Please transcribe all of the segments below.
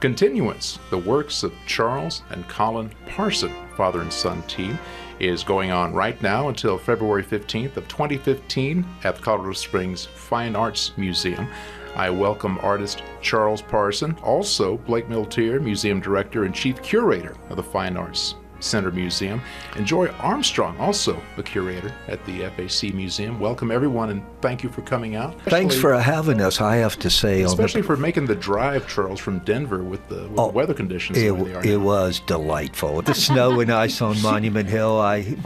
continuance. The works of Charles and Collin Parson, father and son team, is going on right now until February 15th of 2015 at the Colorado Springs Fine Arts Museum. I welcome artist Charles Parson, also Blake Milteer, museum director and chief curator of the Fine Arts Center Museum, and Joy Armstrong, also the curator at the FAC Museum. Welcome, everyone, and thank you for coming out. Thanks for having us, I have to say. Especially for making the drive, Charles, from Denver with the weather conditions. It was delightful. The snow and ice on Monument Hill, I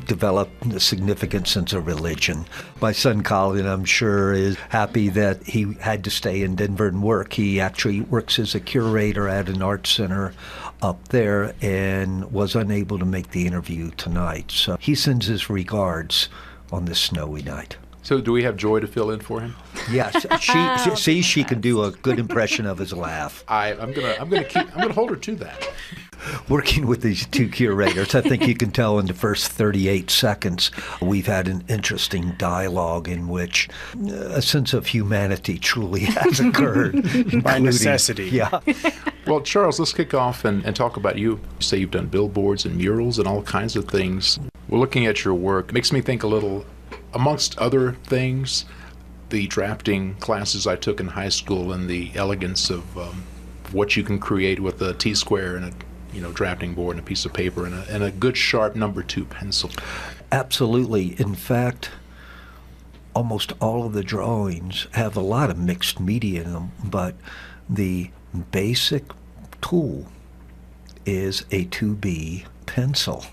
developed a significant sense of religion. My son Collin, I'm sure, is happy that he had to stay in Denver and work. He actually works as a curator at an art center up there and was unable to make the interview tonight. So he sends his regards on this snowy night. So do we have Joy to fill in for him? Yes, she can do a good impression of his laugh. I'm gonna hold her to that. Working with these two curators, I think you can tell in the first 38 seconds we've had an interesting dialogue in which a sense of humanity truly has occurred. By necessity. Yeah. Well, Charles, let's kick off and talk about you. You say you've done billboards and murals and all kinds of things. We're looking at your work. It makes me think a little, amongst other things, the drafting classes I took in high school and the elegance of what you can create with a T-square and a drafting board and a piece of paper and a good sharp number 2 pencil. Absolutely. In fact, almost all of the drawings have a lot of mixed media in them, but the basic tool is a 2B pencil.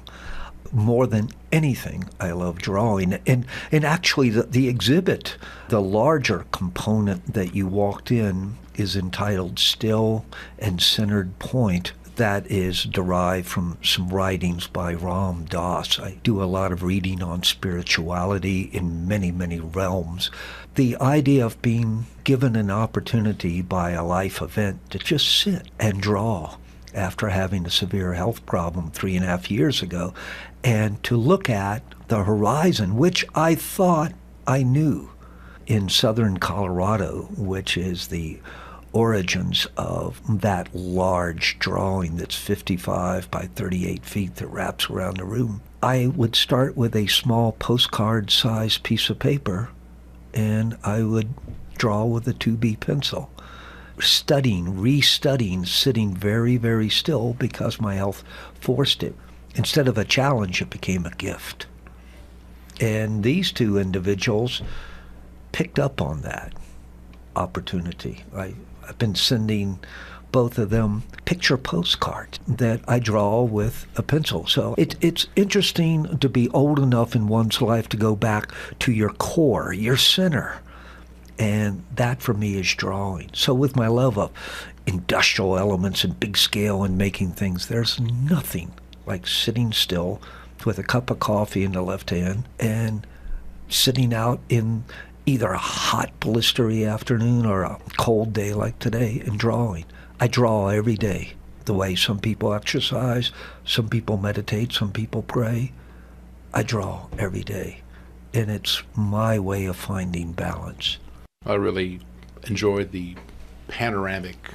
More than anything, I love drawing. And actually, the exhibit, the larger component that you walked in, is entitled Still and Centered Point. That is derived from some writings by Ram Dass. I do a lot of reading on spirituality in many, many realms. The idea of being given an opportunity by a life event to just sit and draw after having a severe health problem 3.5 years ago, and to look at the horizon, which I thought I knew, in southern Colorado, which is the origins of that large drawing that's 55 by 38 feet that wraps around the room. I would start with a small postcard-sized piece of paper, and I would draw with a 2B pencil. Studying, restudying, sitting very, very still because my health forced it. Instead of a challenge, it became a gift. And these two individuals picked up on that opportunity. I've been sending both of them picture postcards that I draw with a pencil. So it's interesting to be old enough in one's life to go back to your core, your center. And that for me is drawing. So with my love of industrial elements and big scale and making things, there's nothing like sitting still with a cup of coffee in the left hand and sitting out in either a hot, blistery afternoon or a cold day like today and drawing. I draw every day, the way some people exercise, some people meditate, some people pray. I draw every day, and it's my way of finding balance. I really enjoyed the panoramic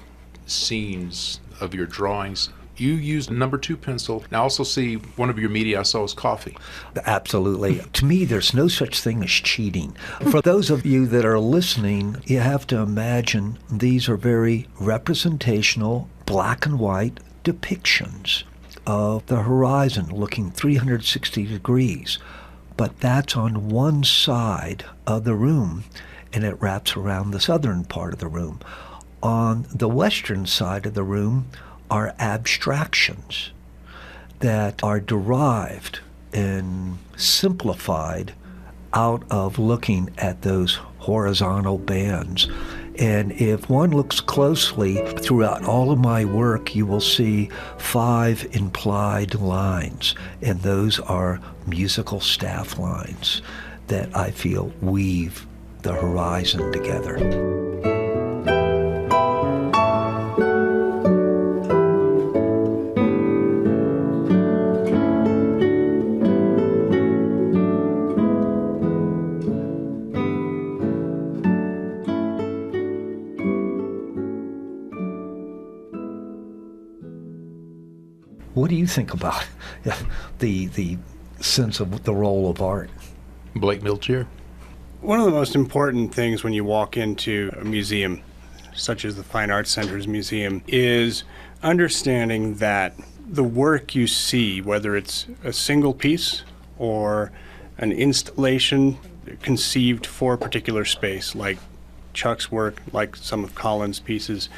scenes of your drawings. You used number 2 pencil. And I also see one of your media I saw was coffee. Absolutely. To me, there's no such thing as cheating. For those of you that are listening, you have to imagine these are very representational, black and white depictions of the horizon looking 360 degrees. But that's on one side of the room, and it wraps around the southern part of the room. On the western side of the room are abstractions that are derived and simplified out of looking at those horizontal bands. And if one looks closely throughout all of my work, you will see 5 implied lines, and those are musical staff lines that I feel weave the horizon together. What do you think about the sense of the role of art? Blake Milteer. One of the most important things when you walk into a museum, such as the Fine Arts Center's museum, is understanding that the work you see, whether it's a single piece or an installation conceived for a particular space, like Chuck's work, like some of Collin's pieces,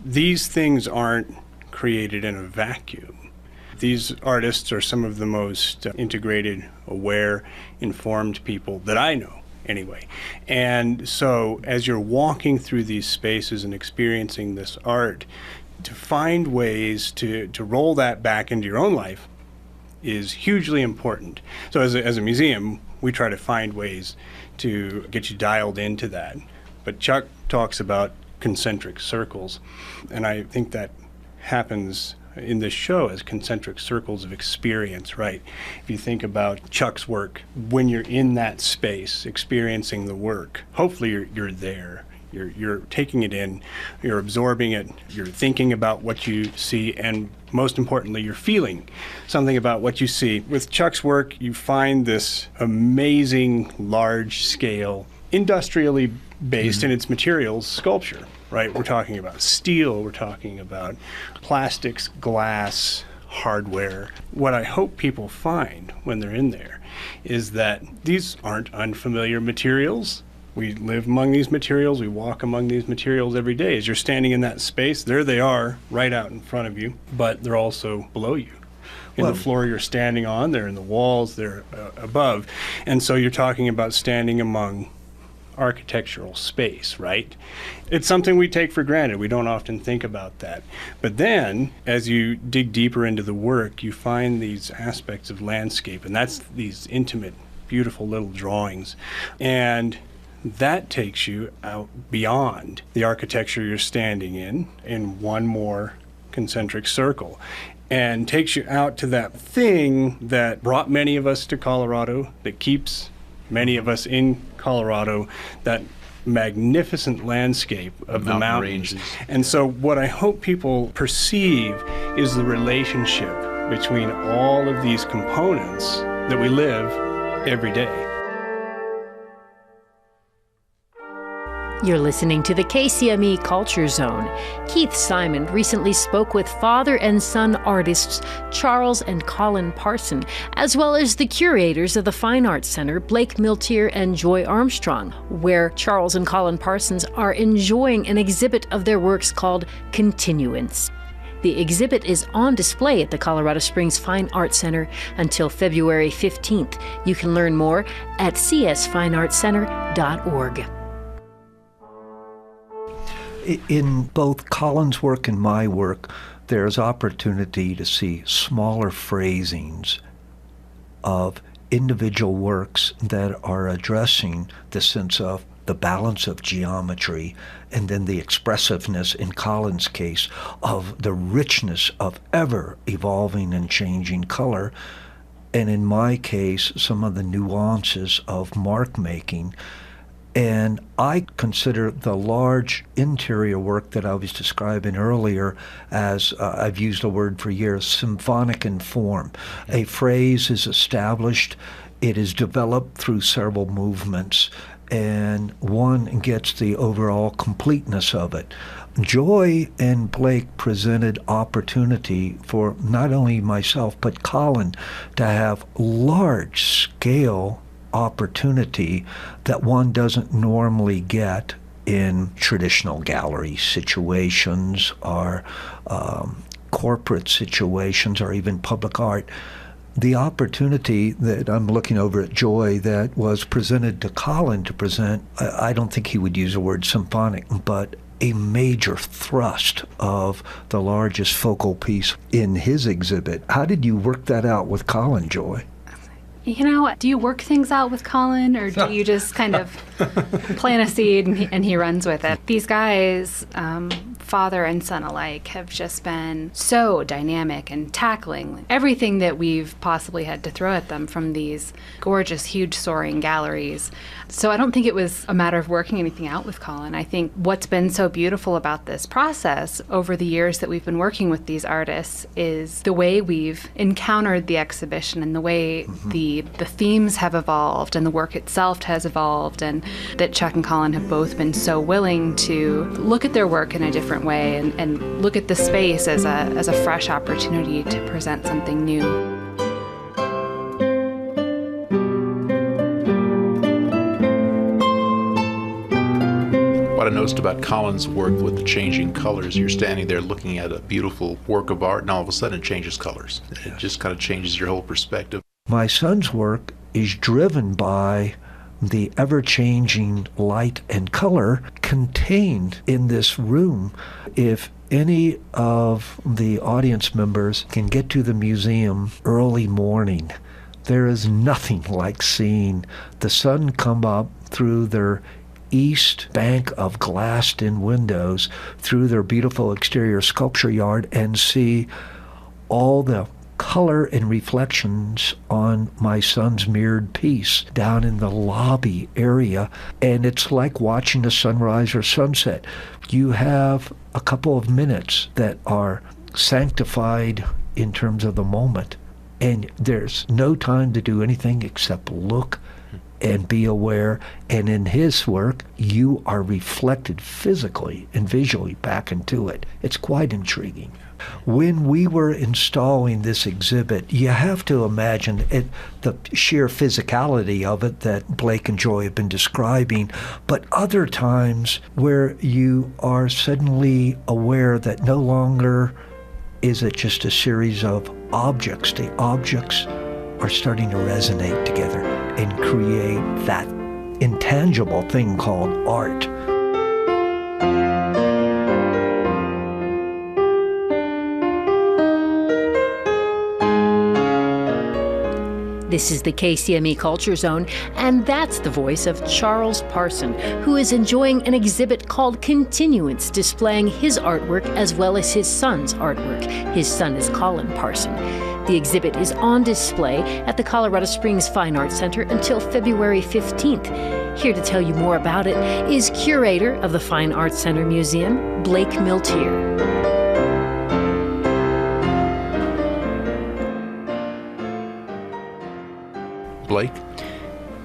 these things aren't created in a vacuum. These artists are some of the most integrated, aware, informed people that I know, anyway. And so as you're walking through these spaces and experiencing this art, to find ways to roll that back into your own life is hugely important. So as a museum, we try to find ways to get you dialed into that. But Chuck talks about concentric circles, and I think that happens in this show as concentric circles of experience, right? If you think about Chuck's work, when you're in that space experiencing the work, hopefully you're there. You're taking it in, you're absorbing it, you're thinking about what you see, and most importantly, you're feeling something about what you see. With Chuck's work, you find this amazing, large-scale, industrially based in its materials sculpture, right? We're talking about steel, we're talking about plastics, glass, hardware. What I hope people find when they're in there is that these aren't unfamiliar materials. We live among these materials, we walk among these materials every day. As you're standing in that space, there they are, right out in front of you, but they're also below you. In the floor you're standing on, they're in the walls, they're above. And so you're talking about standing among architectural space, right? It's something we take for granted. We don't often think about that. But then, as you dig deeper into the work, you find these aspects of landscape, and that's these intimate, beautiful little drawings. And that takes you out beyond the architecture you're standing in one more concentric circle, and takes you out to that thing that brought many of us to Colorado, that keeps many of us in Colorado, that magnificent landscape of the mountains. And so what I hope people perceive is the relationship between all of these components that we live every day. You're listening to the KCME Culture Zone. Keith Simon recently spoke with father and son artists Charles and Collin Parson, as well as the curators of the Fine Arts Center, Blake Milteer and Joy Armstrong, where Charles and Collin Parsons are enjoying an exhibit of their works called Continuance. The exhibit is on display at the Colorado Springs Fine Arts Center until February 15th. You can learn more at csfineartscenter.org. In both Collin's work and my work, there's opportunity to see smaller phrasings of individual works that are addressing the sense of the balance of geometry, and then the expressiveness, in Collin's case, of the richness of ever-evolving and changing color, and in my case, some of the nuances of mark-making. And I consider the large interior work that I was describing earlier as, I've used a word for years, symphonic in form. A phrase is established, it is developed through several movements, and one gets the overall completeness of it. Joy and Blake presented opportunity for not only myself but Collin to have large-scale opportunity that one doesn't normally get in traditional gallery situations or corporate situations or even public art. The opportunity that I'm looking over at Joy that was presented to Collin to present, I don't think he would use the word symphonic, but a major thrust of the largest focal piece in his exhibit. How did you work that out with Collin, Joy? Do you work things out with Collin, or do you just kind of plant a seed and he runs with it? These guys, father and son alike, have just been so dynamic and tackling everything that we've possibly had to throw at them from these gorgeous, huge, soaring galleries. So I don't think it was a matter of working anything out with Collin. I think what's been so beautiful about this process over the years that we've been working with these artists is the way we've encountered the exhibition and the way the themes have evolved and the work itself has evolved, and that Chuck and Collin have both been so willing to look at their work in a different way and look at the space as a fresh opportunity to present something new. What I noticed about Collin's work with the changing colors, you're standing there looking at a beautiful work of art, and all of a sudden it changes colors. It just kind of changes your whole perspective. My son's work is driven by the ever-changing light and color contained in this room. If any of the audience members can get to the museum early morning, there is nothing like seeing the sun come up through their east bank of glassed-in windows, through their beautiful exterior sculpture yard, and see all the color and reflections on my son's mirrored piece down in the lobby area. And it's like watching a sunrise or sunset. You have a couple of minutes that are sanctified in terms of the moment, and there's no time to do anything except look and be aware. And in his work, you are reflected physically and visually back into it. It's quite intriguing. When we were installing this exhibit, you have to imagine it, the sheer physicality of it that Blake and Joy have been describing, but other times where you are suddenly aware that no longer is it just a series of objects. The objects are starting to resonate together and create that intangible thing called art. This is the KCME Culture Zone, and that's the voice of Charles Parson, who is enjoying an exhibit called Continuance, displaying his artwork as well as his son's artwork. His son is Collin Parson. The exhibit is on display at the Colorado Springs Fine Arts Center until February 15th. Here to tell you more about it is curator of the Fine Arts Center Museum, Blake Milteer. Blake?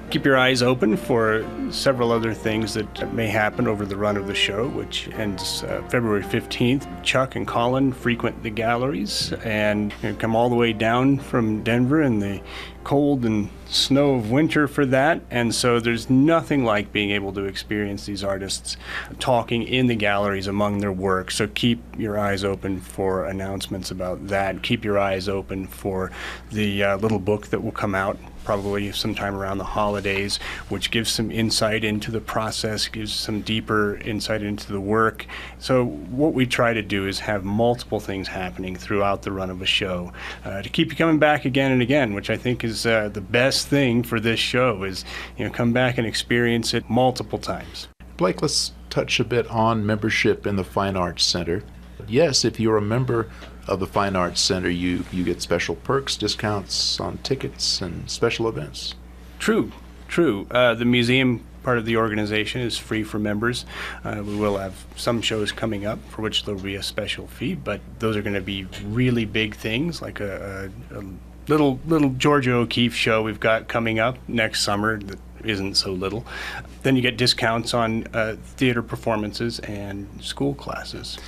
Keep your eyes open for several other things that may happen over the run of the show, which ends February 15th. Chuck and Collin frequent the galleries and come all the way down from Denver in the cold and snow of winter for that. And so there's nothing like being able to experience these artists talking in the galleries among their work. So keep your eyes open for announcements about that. Keep your eyes open for the little book that will come out probably sometime around the holidays, which gives some insight into the process, gives some deeper insight into the work. So what we try to do is have multiple things happening throughout the run of a show to keep you coming back again and again, which I think is the best thing for this show is, come back and experience it multiple times. Blake, let's touch a bit on membership in the Fine Arts Center. Yes, if you're a member of the Fine Arts Center, you get special perks, discounts on tickets, and special events. True. The museum part of the organization is free for members. We will have some shows coming up for which there will be a special fee, but those are going to be really big things, like a little Georgia O'Keeffe show we've got coming up next summer that isn't so little. Then you get discounts on theater performances and school classes.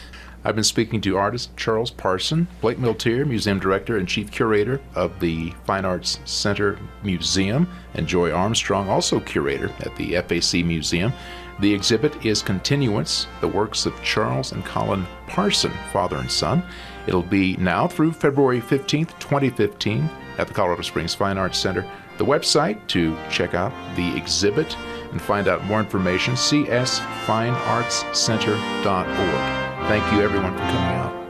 I've been speaking to artist Charles Parson, Blake Milteer, Museum Director and Chief Curator of the Fine Arts Center Museum, and Joy Armstrong, also Curator at the FAC Museum. The exhibit is Continuance, the works of Charles and Collin Parson, father and son. It'll be now through February 15th, 2015 at the Colorado Springs Fine Arts Center. The website to check out the exhibit and find out more information, csfineartscenter.org. Thank you, everyone, for coming out.